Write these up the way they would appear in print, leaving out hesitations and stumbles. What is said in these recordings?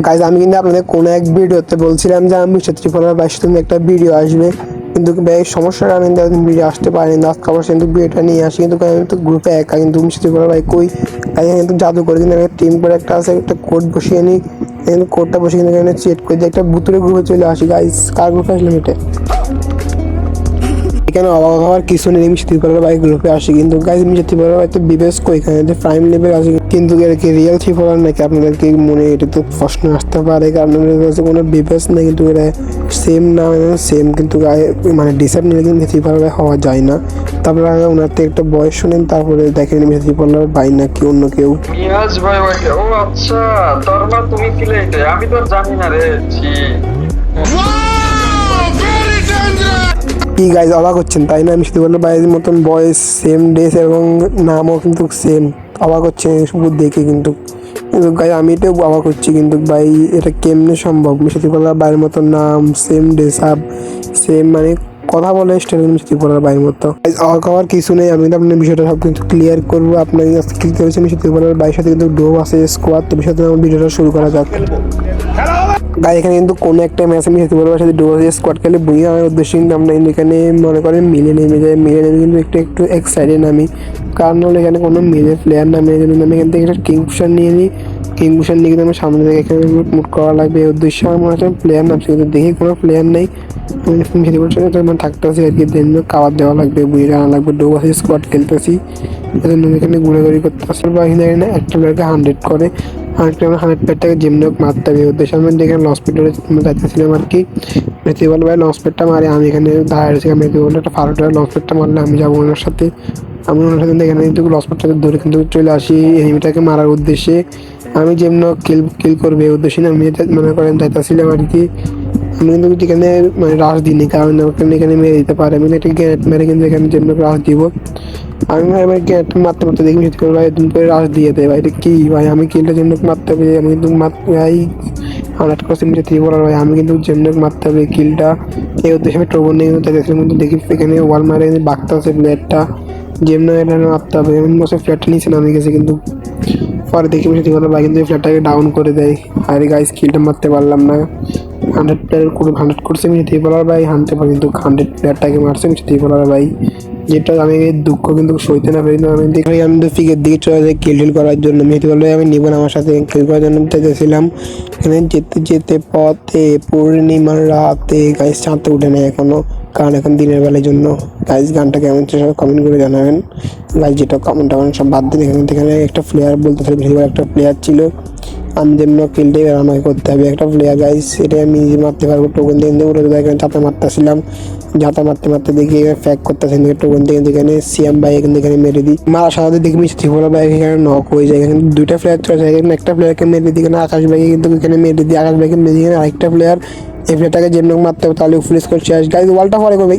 Guys আমি কিন্তু আপনাদের কোনো এক ভিডিওতে বলছিলাম যে আমি ত্রিপুরার বাইশ তুমি একটা ভিডিও আসবে, কিন্তু এই সমস্যার কারণে ভিডিও আসতে পারেনি। আজকে আবার কিন্তু ভিডিওটা নিয়ে আসি, কিন্তু আমি তো গ্রুপে একা, কিন্তু ত্রিপুরার ভাই কই কিন্তু জাদু করে কিন্তু টিম করে একটা আছে, একটা কোড বসিয়ে নিই, কিন্তু কোডটা বসে কিন্তু এখানে চেক করে দিয়ে একটা ভুতুরে গ্রুপে চলে আসি। গাইজ কার গ্রুপে আসলাম এটা এখানে অবাক হওয়ার কিছু নেই। আমি ত্রিপুরার বাইক গ্রুপে আসি, কিন্তু গাইজ আমি ত্রিপুরার বাইক তো বিবেস কই এখানে যে প্রাইম লেভেল আছে, কিন্তু এর কি রিয়েল ত্রিপুরার নাকি আপনাদেরকে মনে এটা তো প্রশ্ন আসতে পারে, কারণ এর কাছে কোনো বিবেস নেই, কিন্তু এরা সেম না সেম, কিন্তু মানে ডিসাইড নিলে কিন্তু ত্রিপুরার বাই হওয়া যায় না। তারপরে ওনার থেকে একটা বয়স শুনেন, তারপরে দেখেন ত্রিপুরার বাই নাকি অন্য কেউ। মিরাজ ভাই ওকে, ও আচ্ছা, তারপর তুমি সিলেটে, আমি তো জানি না রে। ছি, কি গাইজ অবাক হচ্ছেন তাই না? আমি শুধু বললাম বাইরের মতন বয়স সেম ড্রেস এবং নামও কিন্তু সেম। অবাক হচ্ছে শুধু দেখে, কিন্তু কিন্তু গাই আমি এটাও অবাক হচ্ছি, কিন্তু ভাই এটা কেমনে সম্ভব? মিষ্টি বলার বাইরের মতো নাম, সেম ড্রেস আপ, সেম মানে কথা বলে স্টাইল মিষ্টি বলার বাইরের মতো। অবাক হওয়ার কিছু নেই, আমি কিন্তু আপনার বিষয়টা সব কিন্তু ক্লিয়ার করবো। আপনার কি করেছে মিষ্টি বলার বাইরের সাথে কিন্তু ডো আছে স্কোয়াড, তো বিষয়টা আমার ভিডিওটা শুরু করা যাক। গাই এখানে কিন্তু কোনো একটা ম্যাচ আমি যেতে পারবো সাথে ডুয়াল স্কোয়াড খেলে বুঝে আমার উদ্দেশ্যে কিন্তু আমরা কিন্তু এখানে মনে করেন মিলে নেমে যাই। মিলে নেমে কিন্তু একটু এক্সাইটেড আমি, কারণ হলো এখানে কোনো মিলে প্লেয়ার না, মেরে জন্য আমি এখান থেকে একটা কিংফিশার নিয়ে নিই। কিংফিশার নিয়ে কিন্তু আমার সামনে থেকে এখানে মুট করা লাগবে, এই উদ্দেশ্যে আমার একটা প্লেয়ার নামছে, কিন্তু দেখি কোনো প্লেয়ার নেই। আমি খেতে পারছি না, থাকতেছি আর কি, দেন খাবার দেওয়া লাগবে, বুঝে আনা লাগবে। ডুয়াল স্কোয়াড খেলতেছি, এজন্য এখানে ঘুরাঘুরি করতেছি। বা এখানে একটা প্লেয়ারকে 100 করে, আরেকটা 100 প্লেয়ারটাকে যেমনি হোক মারতে হবে উদ্দেশ্যে আমি এখানে লস পেটে যাইতেছিলাম আর কি। মেথি বল ভাই লস পেটটা মারে, আমি এখানে দাঁড়িয়েছিলাম। মেথি বলটা একটা ফারুটা লস পেটটা মারলে আমি যাবো ওনার সাথে। আমি ওনার সাথে এখানে কিন্তু লস পেটটাকে ধরে কিন্তু চলে আসি এনিমিটাকে মারার উদ্দেশ্যে। আমি যেমন কিল করবে এই উদ্দেশ্যে আমি মনে করেন যাইতেছিলাম আর কি। আমি কিন্তু এখানে মানে রাশ দিইনি, কারণ এখানে মেরে দিতে পারে। আমি একটা গ্যাট মেরে কিন্তু এখানে যেমন রাশ দিব। আমি ভাই আমার গ্যাট মারতে মারতে দেখি মিষ্টি ভাই তুমি করে রাশ দিয়ে দেয় ভাই, এটা কি ভাই? আমি কিলটা যেমন মারতে হবে, আমি কিন্তু মারতে ভাই হান্ড্রেড পার্সেন্ট যে বলার ভাই, আমি কিন্তু যেমন মারতে হবে কিলটা, এই উদ্দেশ্যে আমি ট্রবল নিয়ে কিন্তু দেখেছিলাম। কিন্তু দেখি এখানে ওয়াল মারে বাগতে আছে প্লেয়ারটা, যেমন এটা মারতে হবে এমন বসে ফ্ল্যাটটা নিচে নামে গেছে, কিন্তু পরে দেখি মিষ্টি বলার ভাই কিন্তু ফ্ল্যাটটাকে ডাউন করে দেয়। আরে গাইস কিলটা মারতে পারলাম না। 100 প্লেয়ার করে 100 করছে মিষ্টি বলার ভাই, হানতে পারি কিন্তু 100 প্লেয়ারটাকে মারছে মিষ্টি বলার ভাই, যেটা আমি দুঃখ কিন্তু সইতে না পারি না। আমি দেখি আমি তো ফিকের দিকে চলে যাই কিল টিল করার জন্য। মেহেদি বললো আমি নিব না, আমার সাথে কিল করার জন্য চাইতেছিলাম। এখানে যেতে যেতে পথে পূর্ণিমার রাতে গাইস চাঁদতে উঠে নেয় এখনো, কারণ এখন দিনের বেলার জন্য। গাইস গানটা কেমন সব কমেন্ট করে জানাবেন। গাইস যেটা কমেন্ট সব বাদ দিন, এখানে একটা প্লেয়ার বলতেছিল বেশিরভাগ একটা প্লেয়ার ছিল। আমি যেমন কিলটাই আমাকে করতে হবে একটা প্লেয়ার গাইস, এটা আমি নিজে মারতে পারবো। টোকন দিয়ে উঠে এখানে চাপা মারতেছিলাম, যাতা মারতে মারতে দেখি ফ্যাক করতেছে টোকন দিয়ে এখানে সিএম ভাই এখানে মেরে দিই। মারার সাথে দেখি ত্রিপুরা ভাই এখানে নক হয়ে যায়। এখানে দুইটা প্লেয়ার চলে যায়, এখানে একটা প্লেয়ারকে মেরে দিই, এখানে আকাশ ভাইকে কিন্তু এখানে মেরে দিই। আকাশ ভাইকে মেরে দিই, এখানে আরেকটা প্লেয়ার, এই প্লেয়ারটাকে যেমন মারতে হবে তাহলে ফুল স্কোর শেষ। গাইস ওয়ালটা পরে করবে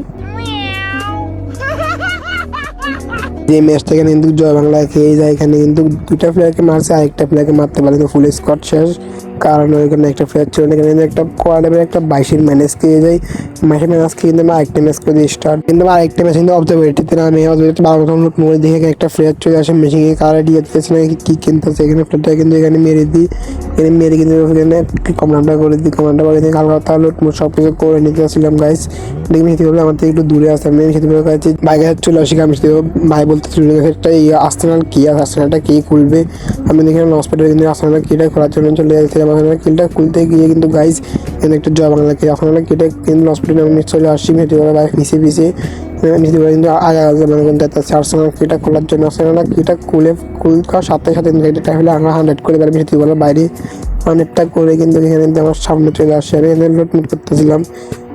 যে ম্যাচটা এখানে কিন্তু জয় বাংলা খেয়ে যায়। এখানে কিন্তু দুইটা প্লেয়ারকে মারছে, আরেকটা প্লেয়ারকে মারতে পারে তো ফুল স্কোয়াড শেষ, কারণ ওইখানে একটা প্লেয়ার ছিল। এখানে একটা কোয়ার্টারে একটা 22 ম্যানেজ খেয়ে যায়। 22 ম্যানেজ খেয়ে কিন্তু আমি আরেকটা ম্যাচ করে দিই স্টার্ট, কিন্তু আরেকটা ম্যাচ কিন্তু অবজারভেটিতে আমি অবজারভেটি 12 মতো লুট মোড়ে দেখে একটা প্লেয়ার চলে আসে মেশিনে, কার আইডিয়া দিতেছে না কি কিনতেছে। এখানে প্লেয়ারটা কিন্তু এখানে মেরে দিই, এখানে মেরে কিন্তু এখানে কমান্ডার করে দিই। কমান্ডার করে দিয়ে হালকা লুট মোট সব কিছু করে নিতে আসছিলাম গাইস। দেখবি সেটি বলে আমার থেকে একটু দূরে আসতাম, আমি সেটি বলে কাছে বাইকে চলে আসি। আমি সেটি ভাই বলতে একটা আর্সেনাল কি আর আর্সেনালটা কে খুলবে, আমি দেখলাম হসপিটালে কিন্তু আর্সেনাল কিটা খোলার জন্য চলে যাচ্ছিলাম। আর্সেনাল কিলটা খুলতে গিয়ে কিন্তু গাইস এখানে একটা জয় বাংলা কি আর্সেনাল কিটা কিন্তু হসপিটালে আমি চলে আসছি। মেয়েটি বলে বাইক পিছিয়ে পিছিয়ে কিন্তু আগে আগে মানে কিন্তু আর্সেনাল কিটা খোলার জন্য আর্সেনাল কিটা খুলকার সাথে সাথে এটা হলে আমরা 100 করে পারবি। সেটি বলে বাইরে 100টা করে কিন্তু এখানে আমার সামনে চলে আসে। আমি এখানে লুটমুট করতেছিলাম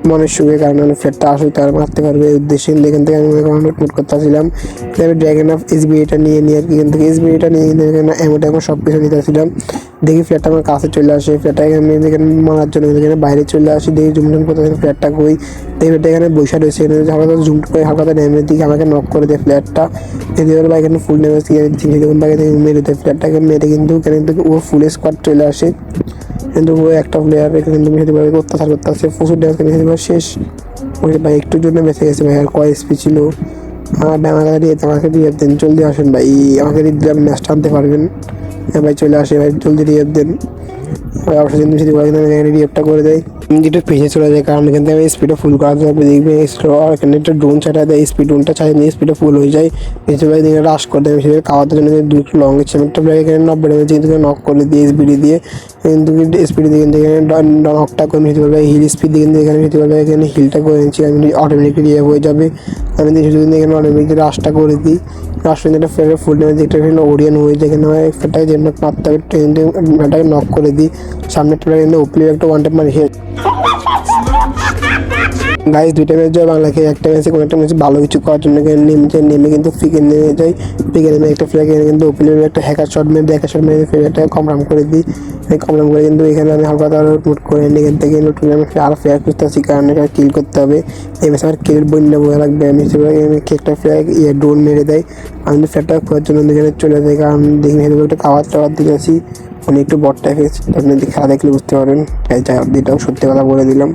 মনের সুখে, কারণ আমি ফ্ল্যাটটা আসুক তার মারতে পারবে উদ্দেশ্যে। এখান থেকে আমি লুটমুট করতেছিলাম। আমি ড্র্যাগন অফ এসবিআইটা নিয়ে নিই আর কি, এখান থেকে এসবিআইটা নিয়ে এখানে এমন সব কিছু নিতেছিলাম। দেখি ফ্ল্যাটটা আমার কাছে চলে আসে, ফ্ল্যাটটা আমি এখানে মারার জন্য এখানে বাইরে চলে আসি। দেখি জুমটুম করতেছি ফ্ল্যাটটা কই, দেখি ফ্ল্যাটটা এখানে বৈশা রয়েছে। হালকা জুম করে হালকা নেমে দিকে আমাকে নক করে দেয় ফ্ল্যাটটা। এদিকে বা এখানে ফুল নেমে মেরে দেয় ফ্ল্যাটটাকে, মেরে কিন্তু এখানে ও ফুল স্কোয়াড চলে আসে। কিন্তু ও একটা প্লেয়ার কিন্তু মেহেদি ভাই অত্যাচার করতে আসছে, প্রচুর ড্যান্স মেহেদি ভাই শেষ ওই ভাই একটুর জন্য বেঁচে গেছে ভাই। আর কয় এসপি ছিল আমার আমাকে রিয়াব দেন, জলদি আসেন ভাই, আমাকে দিলে ম্যাচটা আনতে পারবেন। হ্যাঁ ভাই চলে আসে ভাই, জলদি রিয়াব দেন। অবশ্যই কিন্তু সেটি বলে এখানে রিয়েপটা করে দেয়, যেটা পেছে চলে যায়, কারণ এখান থেকে আমি স্পিডটা ফুল করা যাবে, দেখবে এখানে একটা ড্রোন ছাড়া দেয়, স্পিড ড্রোনটা ছাড়া নিয়ে স্পিডটা ফুল হয়ে যায়, বেশিরভাগ দিকে রাশ করে দেয়, সেটা খাওয়াতে জন্য দু লং ইচ্ছে একটা প্লেয়ার এখানে 90 ডেমেজ যেহেতু নক করে দিয়ে স্পিডি দিয়ে, কিন্তু স্পিডে দিয়ে কিন্তু এখানে নকটা করে নিতে পারবে, হিল স্পিড দিয়ে কিন্তু এখানে নিতে পারবে, এখানে হিলটা করে নিচ্ছি আমি, অটোমেটিকলি রিয়েপ হয়ে যাবে। আমি যদি এখানে অটোমেটিকলি রাশটা করে দিই, রাশ একটা ফ্লেয়ারের ফুল ডেমেজ যেটা এখানে ওরিয়ান হয়ে যায়, এখানে আমার একটাকে যেমন মারতে হবে এটাকে নক করে দিই, সামনে একটা প্লেয়ার কিন্তু ওপলি একটা ওয়ান টাইম মারি গাইস। দুইটা ম্যাচ যায় বাংলাকে, একটা ম্যাচে কোনো একটা ম্যাচ ভালো কিছু করার জন্য নেমে কিন্তু ফিকে নেমে যায়, ফিকে নেমে একটা ফ্ল্যাগ কিন্তু ওপেনের একটা হ্যাকার শট মেরে হ্যাকার শট মেরে ফ্লেয়ারটা কমরাম করে দিই, কমরাম করে কিন্তু এখানে আমি হালকা তার লুট করে নিই, এখান থেকে লুট করে আমি আরও ফ্ল্যাগ করতেছি, কারণ এটা কিল করতে হবে, এই ম্যাচে আমার কিল বন্যা বয়ে লাগবে, আমি একটা ফ্ল্যাগ ড্রোন মেরে দেয়, আমি ফ্ল্যাগটা খোঁজার জন্য এখানে চলে যাই, কারণ দেখি একটা খাওয়ার টাওয়ার দিকে আসি, উনি একটু বট টাইপের, আপনি খেলা দেখলে বুঝতে পারবেন, এটাও সত্যি কথা বলে দিলাম,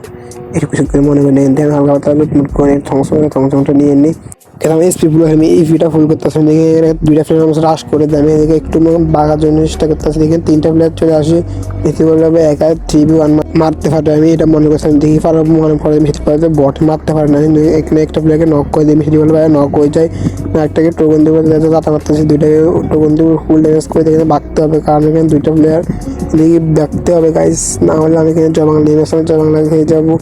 একটু কিছু করে মনে করে নিয়ে হালকা পাতলা লুটমুট করে থমসমটা নিয়ে নিই, এরকম এসপিগুলো আমি ইভিটা ফুল করতেছি, দেখে দুইটা প্লেয়ার আমার রাশ করে দেয়, আমি এদিকে একটু বাগার জন্য চেষ্টা করতেছি, দেখে তিনটা প্লেয়ার চলে আসি, দেখতে বলবে একা 3v1 মারতে পারে, আমি এটা মনে করছি, আমি দেখি পারবো মনে করে মেসি পারে বট মারতে পারে না, এখানে একটা প্লেয়ারকে নক করে দিই, মেসি বলবে নক হয়ে যায়, একটাকে টোকন দেবো যাতা মারতেছি, দুইটাকে টোকন দেবো ফুল ড্যামেজ করে এখানে বাঁকতে হবে, কারণ এখানে দুইটা প্লেয়ার এদিকে বাঁকতে হবে গাইস, না হলে আমি এখানে জবাংলা নেমে আসলে জবাংলা খেয়ে যাবো,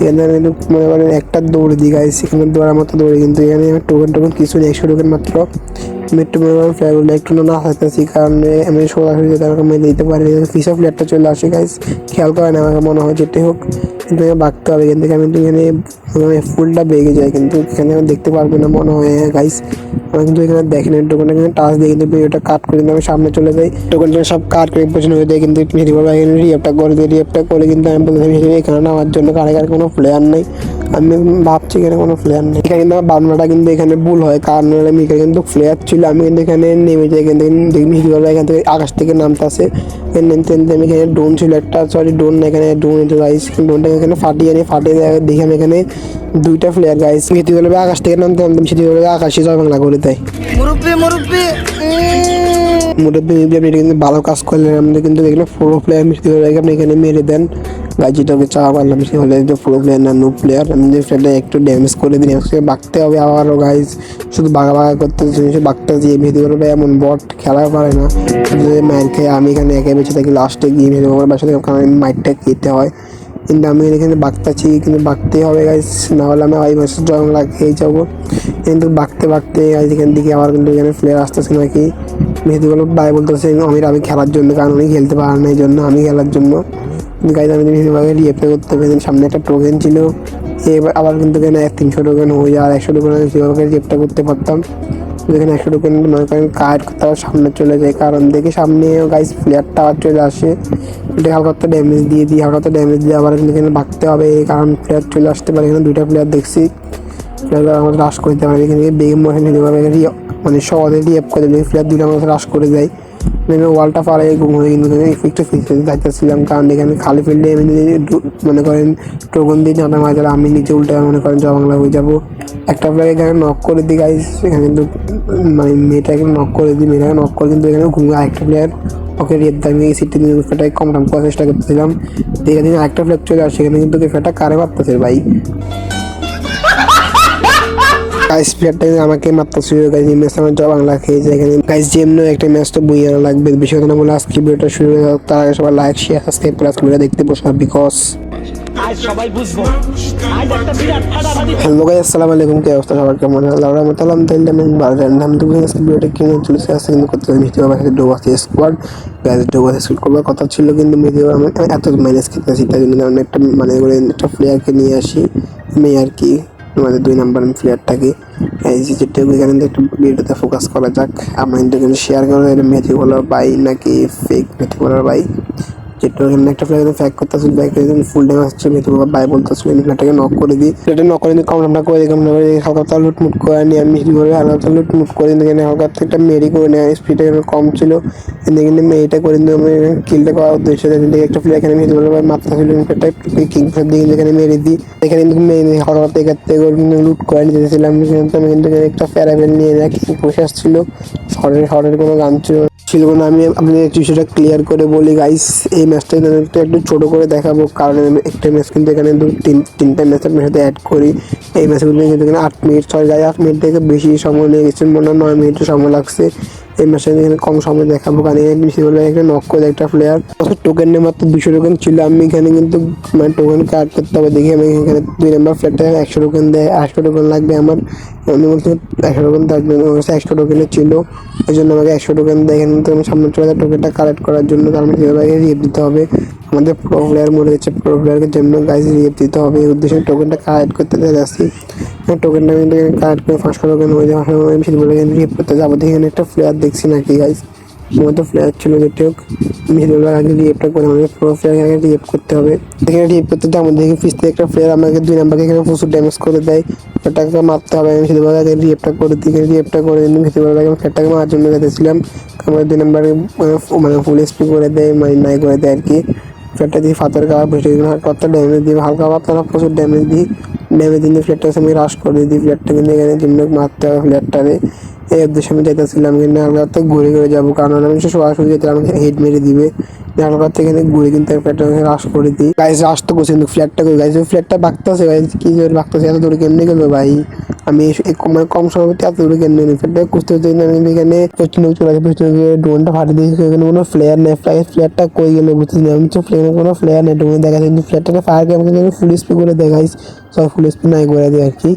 এখানে আমি মনে করেন একটা দৌড় দিই গাইস, এখানে দৌড়ার মতো দৌড়ি, কিন্তু এখানে আমি টোকেন কিছু নেই, 100 টোকেন মাত্র, আমি একটু মনে করেন ফ্ল্যাগুলো একটু না থাকতেছি, কারণ আমি সরাসরি তাদেরকে মেরে দিতে পারি, ফিসা প্লেয়ারটা চলে আসে গাইস, খেয়াল করে না আমাকে মনে হয় যেটাই হোক, কিন্তু বাঁকতে হবে, এখান থেকে আমি এখানে ফুলটা বেগে যায়, কিন্তু এখানে আমি দেখতে পারবো না মনে হয় গাইস, আমি কিন্তু এখানে দেখি না, টোকেনটা কিন্তু টাচ দিয়ে কিন্তু ভিডিওটা কাট করে কিন্তু আমি সামনে চলে যাই, টোকেনটা সব কাট করে পছন্দ হয়ে যায়, কিন্তু রিয়েপটা করে দিই, রিয়েপটা করে কিন্তু আমি বলতে এখানে নামার জন্য কারে কোনো প্লেয়ার নেই, আমি ভাবছি এখানে কোনো প্লেয়ার নেই, এখানে কিন্তু আমার ভাবনাটা কিন্তু এখানে ভুল হয়, কারণ আমি এখানে কিন্তু প্লেয়ার ছিল, আমি কিন্তু এখানে নেমে যাই, এখান থেকে দেখবি এখান থেকে আকাশ থেকে নামতে আসে, নামতে আমি এখানে ড্রোন ছিল একটা, সরি ড্রোন না, এখানে ড্রোন গাইস, ড্রোনটা এখানে ফাটিয়ে দেখি আমি এখানে দুইটা প্লেয়ার গাইস, মেথি বলবে আকাশ থেকে নামতে সেটি বলবে আকাশে জয় বাংলা করে দেয়, মুরব্বী আপনি কিন্তু ভালো কাজ করলেন, আমাদের কিন্তু দেখলে পুরো প্লেয়ার মিষ্টি করে আপনি এখানে মেরে দেন গাজিটাকে চা পারলাম, সে হলে যে পুরো প্লেয়ার না নো প্লেয়ার, আমি যে ফ্রেন্ডটা একটু ড্যামেজ করে দিন, বাঁকতে হবে আবারও গাইজ, শুধু বাঘা করতে বাঁকতে দিয়ে মেহেদি বলবে এমন বট খেলা পারে না, যে মায়ের খেয়ে আমি এখানে একে বেঁচে থাকি, লাস্টে গিয়ে মেহেদি বলবে বাসাতে মাইটটা খেতে হয়, কিন্তু আমি এখানে বাঁকতেছি, কিন্তু বাঁকতেই হবে গাইজ, না হলে আমি ওই মাসের জংলা খেয়ে যাবো, কিন্তু বাঁকতে গাইজ এখান থেকে আবার কিন্তু এখানে প্লেয়ার আসতেছে নাকি, মেহেদি বলবে ভাই বলতেছে আমি খেলার জন্য, কারণ উনি খেলতে পারেন না এই জন্য আমি খেলার জন্য, গাইজ আমি বেশিরভাগ রিয়েপটা করতে পেরেছি, সামনে একটা টোকেন ছিল, এবার আবার কিন্তু এখানে 300 টোকেন হয়ে যায়, আর 100 টোকেন সেভাবে রিয়েপটা করতে পারতাম, যেখানে 100 টোকেন মনে করেন কার্ড করতে আবার সামনে চলে যায়, কারণ দেখে সামনে গাইজ প্লেয়ারটা আবার চলে আসে, এটা হালকা ড্যামেজ দিয়ে আবার কিন্তু এখানে বাঁকতে হবে, কারণ প্লেয়ার চলে আসতে পারে, এখানে দুইটা প্লেয়ার দেখছি, আমাদের রাশ করতে পারে, এখানে বেগম মোশন নিতে পারবে, মানে সহজে রিয়েপ করে দেবে, প্লেয়ার দুইটা আমাদের রাশ করে যায়, ওয়ালটা পারে ঘুম হয়ে কিন্তু একটু ফিক্সড যাইতেছিলাম, কারণ এখানে খালি ফিল্ডে আমি মনে করেন টোকন দিয়ে জানা মাঝে আমি নিচে উল্টে মনে করেন বাংলা হয়ে যাবো, একটা প্লেয়ার এখানে নক করে দিই গাইস, এখানে কিন্তু মানে মেয়েটাকে নক করে দিই, মেয়েটাকে নক করে কিন্তু এখানে ঘুমে আরেকটা প্লেয়ার ওকে রেট দামি সিটি ফেটাই কম করার চেষ্টা করতেছিলাম, এখানে আরেকটা প্লেয়ার চলে আসে, এখানে কিন্তু ফেটা কারে মারতেছে ভাই, গাইস প্লেয়ারটা আমাকে মাত্র শুরু গাইস, এই ম্যাচটা আমার বাংলা খেয়ে যায়, এখানে গাইস যেমন একটা ম্যাচ তো বই আনা লাগবে, বেশি কথা না বলে আজকে ভিডিওটা শুরু হয়ে যাক, তার আগে সবাই লাইক শেয়ার সাবস্ক্রাইব করে আজকে ভিডিও দেখতে বসা, বিকজ সবাই বুঝবো হ্যালো গাইস, আসসালামু আলাইকুম, কি অবস্থা সবার, কেমন আল্লাহর রহমতে আলহামদুলিল্লাহ আমি ভালো জানি, আমি তো আজকে ভিডিওটা কিনে চলেছে আসছে, কিন্তু করতে মিষ্টি বাবার সাথে ডোবাসি স্কোয়াড গাইস, ডোবাসি স্কোয়াড করবার কথা ছিল, কিন্তু মিষ্টি বাবা আমি এত মাইনাস খেতেছি, তাই জন্য আমি একটা মানে করে একটা প্লেয়ারকে নিয়ে আসি, আমি আর কি আমাদের 2 নাম্বার প্লেয়ারটাকে এই যেটা এখানে একটু ভিডিওতে ফোকাস করা যাক, আমরা কিন্তু এখানে শেয়ার করে মেথি বলার বাই নাকি ফেক মেথি বলার বাই, যেটা এখানে একটা প্লেয়ার ফ্যাক করতেছিল, ব্যাক ফুল ড্যামেজ আসছে, মেথি বলার বাই বলতেছিল, প্লেয়ারটাকে নক করে দিই, প্লেয়ারটা নক করে দিই, কাউন্টারটা করে দিই, কাউন্টার করে হালকা লুটমুট করে নিয়ে আমি করে হালকা লুটমুট করে দিই, এখানে হালকা একটা মেরি করে নেয়, স্পিডটা কম ছিল, কিন্তু মেয়েটা করে দিই, আমি কিলটা করার উদ্দেশ্যে একটা প্লেয়ার এখানে মেথি বলার মাত্রা ছিল, প্লেয়ারটা কিং দিয়ে এখানে মেরে দিই, এখানে কিন্তু মেয়ে হঠাৎ একাতে লুট করে নিতেছিলাম, কিন্তু আমি কিন্তু একটা প্যারাবেল নিয়ে রাখি বসে আসছিল, শহরের কোনো গান ছিল ছিল না। আমি আপনাদের একটু বিষয়টা ক্লিয়ার করে বলি গাইস, এই ম্যাচটা একটু ছোট করে দেখাবো, কারণ আমি একটা ম্যাচ কিন্তু এখানে তিনটা ম্যাচ আপনার সাথে অ্যাড করি। এই ম্যাচগুলো কিন্তু এখানে 8 মিনিট, সরি গাইস 8 মিনিট থেকে বেশি সময় নিয়ে গেছে, মনে হয় 9 মিনিট সময় লাগছে। এই ম্যাচে এখানে কম সময় দেখাবো, কারণ এখানে বেশিরভাগ একটা নক করে একটা প্লেয়ার টোকেন নিয়ে মাত্র 200 টোকেন ছিল। আমি এখানে কিন্তু মানে টোকেন কার্ড করতে হবে দেখি, আমি এখানে 2 নম্বর ফ্ল্যাটটা 100 টোকেন দেয়, 800 টোকেন লাগবে আমার। আমি বলতে 100 টোকেন থাকবে, আমার কাছে 100 টোকেনের ছিল, এই জন্য আমাকে 100 টোকেন দেয়। এখানে কিন্তু আমি সামনে চলে যাই টোকেনটা কালেক্ট করার জন্য, তার মানে যেভাবে রিপ দিতে হবে। আমাদের প্রো প্লেয়ার মরে গেছে, প্রো প্লেয়ারকে জন্য গাইজ রিপ দিতে হবে, এই উদ্দেশ্যে টোকেনটা কালেক্ট করতে যাচ্ছি। টোকেনটা কিন্তু কালেক্ট করে 500 টোকেন হয়ে যায়, আমি সেগুলো রিপ করতে যাবো। এখানে একটা প্লেয়ার দেখছি নাকি গাইজ, মতো প্লেয়ার ছিল যেটি হোক, আমি সেগুলো আগে রিয়েপটা করে আমাদের প্রো প্লেয়ারকে আগে রিয়েপ করতে হবে। এখানে রিয়েপ করতে আমাদের দেখি পিস থেকে একটা প্লেয়ার আমাকে 2 নাম্বারকে এখানে প্রচুর ড্যামেজ করে দেয়, ফ্ল্যাটটাকে মারতে হবে। আমি সেগুলো আগে রিয়েপটা করে দিই, রিয়েপটা করে দিই, সেগুলো আগে ফ্ল্যাটটাকে মারার জন্য যেতেছিলাম। আমার 2 নাম্বারে মানে ফুল এসপি করে দেয়, মানে নাই করে দেয় আর কি। ফ্ল্যাটটা দিয়ে ফাতার গাওয়া বসে কত ড্যামেজ দিই, হালকা আপনারা প্রচুর ড্যামেজ দিই। ড্যামেজ দিলে ফ্ল্যাটটা আমি রাশ করে দিই, ফ্ল্যাটটা কিন্তু এখানে যেমন মারতে হবে ফ্ল্যাটটারে। এই উদ্দেশ্যে আমি চাইতেছিলাম কিন্তু হালকাতে ঘুরে ঘুরে যাবো, কারণ আমি সরাসরি যেতে আমাকে হেড মেরে দিবে। হালকা থেকে ঘুরে কিন্তু ফ্ল্যাটটা রাশ করে দিই গাইজ। রাশ তো করছি কিন্তু ফ্ল্যাটটা করে গাইজ, ফ্ল্যাটটা বাঁকতেছে গাইজ, কি জোর বাঁকতেছে, এত দূরে কেমনি গেলো ভাই। আমি মানে কম সময় এত দূরে কেমনি নিই ফ্ল্যাটটা খুঁজতে হচ্ছে, আমি এখানে পশ্চিমবঙ্গ চলে আসি, পশ্চিমবঙ্গে ড্রোনটা ফাটিয়ে দিয়েছি, এখানে কোনো ফ্লেয়ার নেই, ফ্ল্যাটটা কই গেলো বুঝতে পারি, আমি তো ফ্লেয়ারে কোনো ফ্লেয়ার নেই, ড্রোনে দেখা যায় কিন্তু ফ্ল্যাটটাকে ফায়ারকে আমাকে ফুল স্পি করে দেখাইস, সব ফুল স্পি নাই করে দেয় আর কি।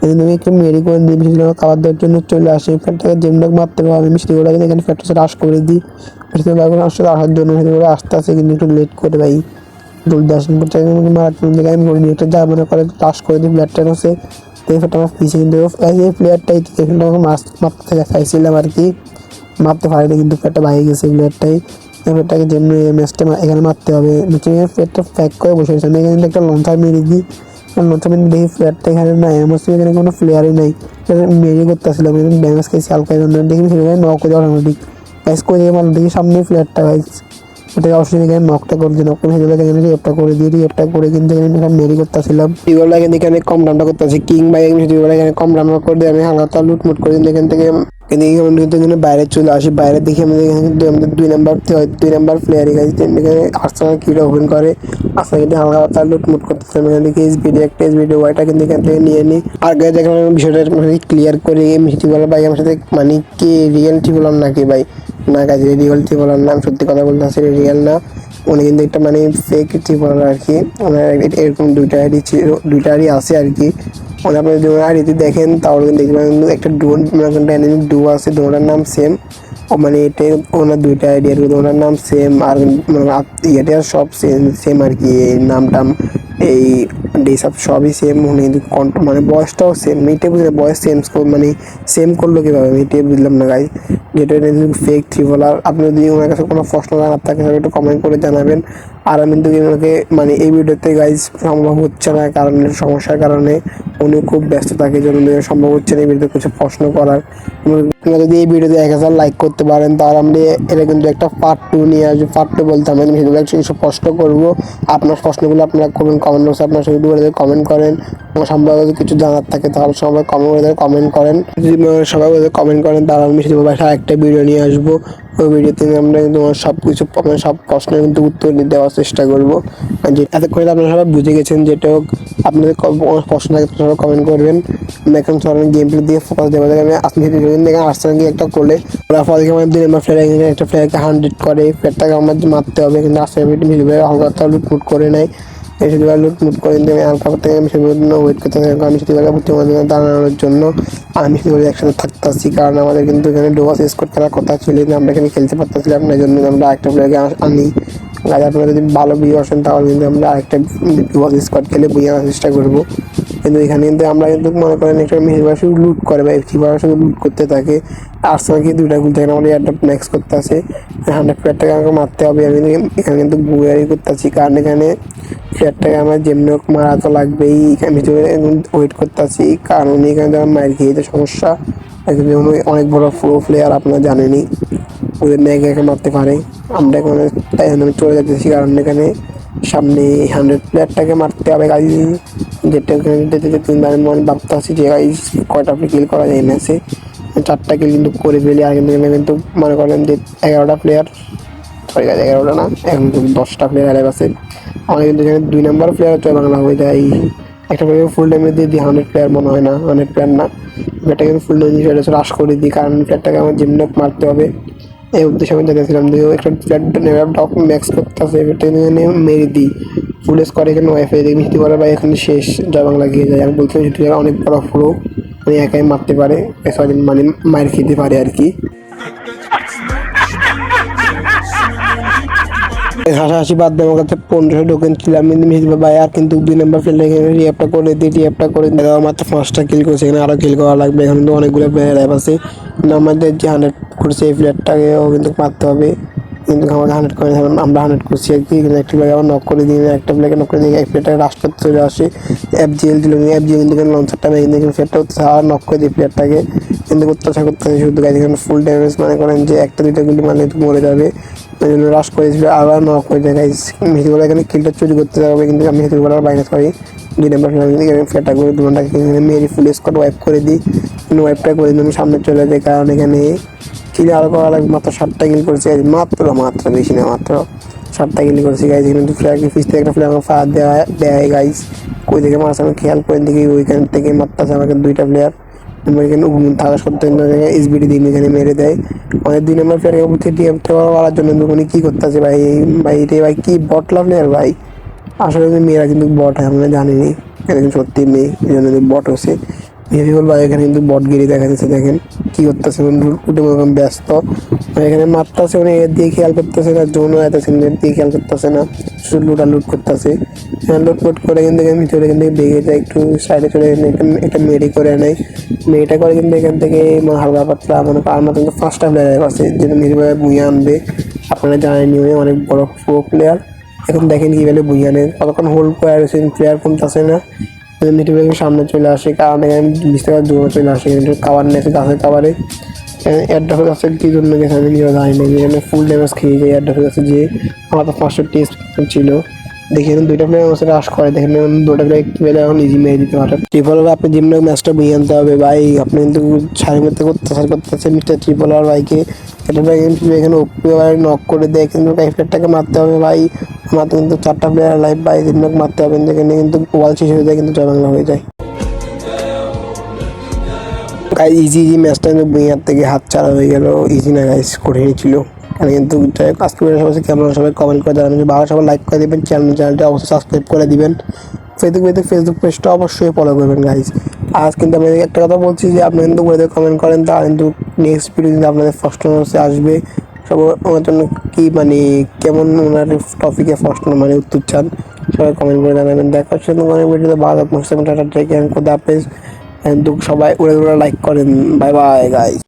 এদিন আমি একটু মেরি করে দিই, মিষ্টি খাবার দেওয়ার জন্য চলে আসি, ফ্ল্যাটটাকে যেমন মারতে পারবো আমি মিষ্টি করে এখানে ফ্ল্যাটটা রাশ করে দিই। মিষ্টি বাগুন আসলে আসার জন্য মিষ্টি করে আসতে আসে কিন্তু একটু লেট করে ভাই, জলদি আসেন করতে আমাকে মারার জন্য দেখে আমি করে নিই একটা যা মনে করে রাশ করে দিই ফ্ল্যাটটার কাছে। এই ফ্ল্যাটটা আমার পিছিয়ে কিন্তু এই প্লেয়ারটাই এখানটা আমাকে মারতে চাইছিলাম আর কি, মারতে পারিনি কিন্তু ফ্ল্যাটটা ভাঙে গেছে প্লেয়ারটাই। এই ফ্ল্যাটটাকে যেমনি ম্যাচটা এখানে মারতে হবে, ফ্ল্যাটটা প্যাক করে বসে গেছে, আমি এখানে একটা লঞ্চার মেরে দিই। নতুন দেখি ফ্ল্যাটটা এখানে নাই, আমার এখানে কোনো প্লেয়ারই নাই, মেরে করতেছিলাম ড্যামেজ খেয়েছি হালকা, দেখি সেখানে নক করে অটোমেটিক প্যাস করে দিয়ে মারলো, দেখি সামনে ফ্ল্যাটটা গাইজ, এটাকে অবশ্যই এখানে নকটা করে দিই, নকটা ভেজে এখানে রিয়েপটা করে দিয়ে রিয়েপটা করে কিন্তু এখানে মেরি করতেছিলাম। রিওলা এখানে কম রান্না করতেছি, কিং বাই এখানে কম রান্না করে দিয়ে আমি হালকা লুটমুট করে দিই এখান থেকে। কিন্তু বাইরে চলে আসি, বাইরে দেখি আমাদের এখানে কিন্তু আমাদের 2 নাম্বার প্লেয়ার এখানে আর্সেনাল কিটা ওপেন করে, আর্সেনাল কিন্তু হালকা হালকা লুটমুট করতেছে। এখান থেকে এসবিডি একটা এসবিডি ওয়াইটা কিন্তু এখান থেকে নিয়ে নিই। আর গাইজ এখানে আমি বিষয়টা ক্লিয়ার করে মিষ্টি বলার ভাই আমার সাথে মানে কি রিয়েলটি বললাম নাকি ভাই, না গাইজ রিয়েলটি বলার নাম সত্যি কথা বলতে আসলে রিয়েল না, উনি কিন্তু একটা মানে ফেক বলার আর কি। ওনার এরকম 2টা আইডি ছিল, 2টা আইডি আছে আর কি। মানে আপনি যদি আইডিতে দেখেন তাহলে কিন্তু দেখবেন কিন্তু একটা ড্রোন ডাইনামিক ডু আছে, ড্রোনের নাম সেম, মানে এটা ওনার 2টা আইডি আর কি, ওনার নাম সেম আর মানে ইয়েটা সব সেম আর কি, এই নাম টাম এই সব সবই সেম। উনি কিন্তু মানে বয়সটাও সেম, এটাই বুঝলে বয়স মানে সেম করলো কীভাবে আমি এটাই বুঝলাম না গাই, যেটা ফেক বলার। আপনি যদি ওনার কাছে কোনো প্রশ্ন জানার থাকে তাহলে একটু কমেন্ট করে জানাবেন। আর আমি কিন্তু ওনাকে মানে এই ভিডিওতে গাইজ সম্ভব হচ্ছে না, কারণ সমস্যার কারণে উনি খুব ব্যস্ত থাকে, জন্য সম্ভব হচ্ছে না এই ভিডিওতে কিছু প্রশ্ন করার। আপনারা যদি এই ভিডিওতে 1000 লাইক করতে পারেন তাহলে আমরা এটা কিন্তু একটা পার্ট 2 নিয়ে আসবো। পার্ট 2 বলতে আমি ভিডিওতে কিছু প্রশ্ন করবো, আপনার প্রশ্নগুলো আপনারা করবেন কমেন্ট বক্সে, আপনার ভিডিওতে কমেন্ট করেন। সম্ভব যদি কিছু জানার থাকে তাহলে সবাই কমেন্ট করেন, যদি সবাই কমেন্ট করেন তাহলে আমি সেটা একটা ভিডিও নিয়ে আসবো। ওই ভিডিওতে আমরা কিন্তু সব কিছু সব প্রশ্নের কিন্তু উত্তর দেওয়ার চেষ্টা করবো। যে এতক্ষণে আপনারা সবাই বুঝে গেছেন, যেটা হোক আপনাদের প্রশ্ন থাকে সবাই কমেন্ট করবেন। আমি এখন সবাই গেম প্লে দিয়ে ফোকাস দেবো, আমি আর্সেনাল গিয়ে একটা করলে ওরা ফলে আমার 2 নম্বর প্লেয়ার একটা প্লেয়ারকে 100 করে, প্লেয়ারটাকে আমার মারতে হবে, কিন্তু আর্সেনাল হালকা লুটমুট করে নেয়, সেদিকে লুটমুট করে কিন্তু আমি হালকা থেকে আমি সেগুলোর জন্য ওয়েট করতে থাকি, আমি সেদিকে দাঁড়ানোর জন্য আমি সেগুলো একসাথে থাকতেছি, কারণ আমাদের কিন্তু এখানে ডোবা শেষ করতে খেলার কথা ছিল, আমরা এখানে খেলতে পারতেছিলাম না, এই জন্য আমরা আরেকটা প্লেয়ারকে আনি। আর আপনারা যদি ভালো ভিউ আসেন তাহলে কিন্তু আমরা আরেকটা ডোবা স্কোয়াড খেলে বই আনার চেষ্টা করবো। কিন্তু এখানে কিন্তু আমরা কিন্তু মনে করেন একটা মেহেরবাসী লুট করে বা এফসিবার শুধু লুট করতে থাকে, আর্সেনালকে 2টা গুল থেকে আমাদের একটা ম্যাক্স করতে আসে, 100 প্লেয়ারটাকে আমাকে মারতে হবে। আমি এখানে কিন্তু বুয়ারি করতেছি, কারণ এখানে প্লেয়ারটাকে আমার যেমনি হোক মারা তো লাগবেই, আমি ওয়েট করতেছি, কারণ উনি এখানে যখন মার খেয়েছে সমস্যা, অনেক বড় প্রো প্লেয়ার আপনারা জানেনই, ওদের একে একে মারতে পারে। আমরা এখানে তাই আমি চলে যাচ্ছি, কারণ এখানে সামনে 100 প্লেয়ারটাকে মারতে হবে গাইজ, যেটা এখানে যেতে 3 বার মনে ভাবতে আসি যে গাইজ কয়টা কিল করা যায় ম্যাচে। 4টা কিল কিন্তু করে ফেলি। আর কিন্তু এখানে কিন্তু মনে করেন যে 11টা প্লেয়ার, সরি গাইজ 11টা না, এখন কিন্তু 10টা প্লেয়ার অ্যালাইভ আছে। আমাদের কিন্তু এখানে 2 নম্বর প্লেয়ার জয় বাংলা হয়ে যায়। একটা প্লেয়ার ফুল টাইমে দিয়ে দিই 100 প্লেয়ার মনে হয় না, 100 প্লেয়ার না, এটা কিন্তু ফুল টাইম দিয়ে রাশ করে দিই, কারণ প্লেয়ারটাকে আমার যেমনি হোক মারতে হবে। এই উদ্দেশ্যে আমি দেখেছিলাম যে একটা প্লেয়ার টপ ম্যাক্স করতেছে, এটা মেরে দিই ফুল স্কোয়ার। এখানে ওয়াইফাই দেখি মিষ্টি বলার ভাই এখানে শেষ, জয় বাংলা গিয়ে যায়। আমি বলছিলাম সেটি অনেক বড় প্রো, মানে একাই মারতে পারে, সরি মানে মার খেতে পারে আর কি। হাসাহাসি বাদ দিয়ে আমার কাছে 1500 টোকেন ছিল, আমি মিষ্টি ভাই আর কিন্তু 2 নম্বর ফিল্ডে এখানে রিঅ্যাপটা করে দিই, রিঅ্যাপটা করে দেওয়া মাত্র 5টা কিল করছে, এখানে আরও কিল করা লাগবে। এখন কিন্তু অনেকগুলো প্লেয়ার অ্যাপ আছে, কিন্তু আমাদের যে 100 করছে এই প্লেয়ারটাকেও কিন্তু মারতে হবে, কিন্তু আমাকে 100 করে আমরা 100 করছি আর কি। কিন্তু একটা প্লেয়ার আবার নক করে দিয়ে, একটা প্লেয়ারকে নক করে দিয়ে এক প্লেয়ারটাকে রাশ করতে চলে আসে। FGL দিল, FGL কিন্তু লঞ্চারটা ভেঙে দিয়ে প্লেয়ারটা হচ্ছে আর নক করে দিয়ে প্লেয়ারটাকে কিন্তু অত্যাচার করতে শুধু গাইজ। এখানে ফুল ড্যামেজ মানে করেন যে 1-2টা গুলি মানে মরে যাবে, ওই জন্য রাশ করেছিল আবার নক করে দেয় গাইজ। মেহেদিগুলো এখানে কিলটা চুরি করতে যাবে, কিন্তু আমি মেহেদিগুলো মাইনাস করি 2 নম্বর ফ্ল্যাটটা করে 2 ঘন্টাকে এখানে মেরি ফুল স্কোয়াড ওয়াইপ করে দিই, কিন্তু ওয়াইপটা করে দিই আমি সামনে চলে যাই, কারণ এখানে কিল আরও করা লাগবে। মাত্র 7টা কিল করেছি গাইজ, মাত্র বেশি না, মাত্র 7টা কিল করেছি গাইজ। কিন্তু ফ্ল্যাগ ফিস থেকে একটা ফ্ল্যাগ আমাকে ফায়ার দেয় গাইজ, কই থেকে মারছে আমি খেয়াল করে দেখি, ওইখান থেকে মারতেছে আমাকে 2টা প্লেয়ার। এখানে থাকা সত্ত্বেও SBD দিন এখানে মেরে দেয় আমাদের 2 নম্বর প্লেয়ারকে উঠে মারার জন্য। উনি কী করতেছে ভাই, রে ভাই কি বটলা প্লেয়ার ভাই, আসলে মেয়েরা কিন্তু বট হয় আমরা জানিনি, এটা কিন্তু সত্যি মেয়ে, এই জন্য বট হচ্ছে মেহেদিবুল ভাই। এখানে কিন্তু বটগিরি দেখা যাচ্ছে, দেখেন কী করতেছে, উঠে মনে ব্যস্ত এখানে মারতেছে, মানে এর দিয়ে খেয়াল করতেছে না, জোনও আইতেছে এর দিয়ে খেয়াল করতেছে না, শুধু লুট করতেছে। লুট করে কিন্তু এখানে চলে, এখান থেকে বেগে যায়, একটু সাইডে চলে এটা মেরি করে নেয়, মেয়েটা করে কিন্তু এখান থেকে হালকা পাতলা মনে করেন আমার কিন্তু 5টা প্লেয়ার আছে, যেটা মেহেদিভাবে বুঝে আনবে। আপনারা জানেনি উনি অনেক বড় প্রো প্লেয়ার। এখন দেখেন কীভাবে বুঝানের কতক্ষণ হোল্ড করে রয়েছে, প্লেয়ার কমতেছে না, মেহেদিভাবে সামনে চলে আসে, কারণ এখানে 20 টাকার জোরে চলে আসে, কিন্তু কাবার নেছে গাছের কাবারে এয়ারড্রপে গাছের কী জন্য গেছে আমি নিজেও জানি না, এখানে ফুল ড্যামেজ খেয়ে যায় এয়ারড্রপে গাছে, যে আমার তো 500 টেস্ট ছিল। দেখি এখন 2টা প্লেয়ার আমার সাথে রাশ করে, দেখেন 2টা প্লেয়ার কীভাবে এখন ইজি মেরে দিতে পারে। ট্রিপল আর আপনি যেমন ম্যাচটা বুঝে আনতে হবে ভাই, আপনি কিন্তু সারি মধ্যে করতেছেন মিস্টার ট্রিপল আর ভাইকে, এটা এখানে ওপি নক করে দেয়, কিন্তু প্লেয়ারটাকে মারতে হবে ভাই। আমার কিন্তু 4টা প্লেয়ার লাইভ ভাই, 3 নক মারতে হবে, এখানে কিন্তু ওয়াল শেষ হয়ে যায়, কিন্তু জয় বাংলা হয়ে যায়। গাইজ ইজি ম্যাচটা কিন্তু বুইয়ার থেকে হাত ছাড়া হয়ে গেল, ইজি না গাইজ, কঠিনই ছিল। আর কিন্তু আজকে সবাই কেমন, সবাই কমেন্ট করে জানাবেন, ভালো সবাই লাইক করে দেবেন, চ্যানেলটা অবশ্যই সাবস্ক্রাইব করে দিবেন, ফেসবুক পেজটা অবশ্যই ফলো করবেন গাইজ। আজ কিন্তু আমি একটা কথা বলছি যে আপনি কিন্তু বলে কমেন্ট করেন, তা কিন্তু নেক্সট ভিডিও কিন্তু আপনাদের ফার্স্ট নম্বরে আসবে। সব ওনার জন্য কী মানে কেমন ওনার টপিকে ফার্স্ট মানে উত্তর চান, সবাই কমেন্ট করে জানাবেন। দেখা হচ্ছে অনেক ভিডিওতে ভালো টাটা, কোথায় আপনি সবাই উড়ে লাইক করেন। Bye bye guys.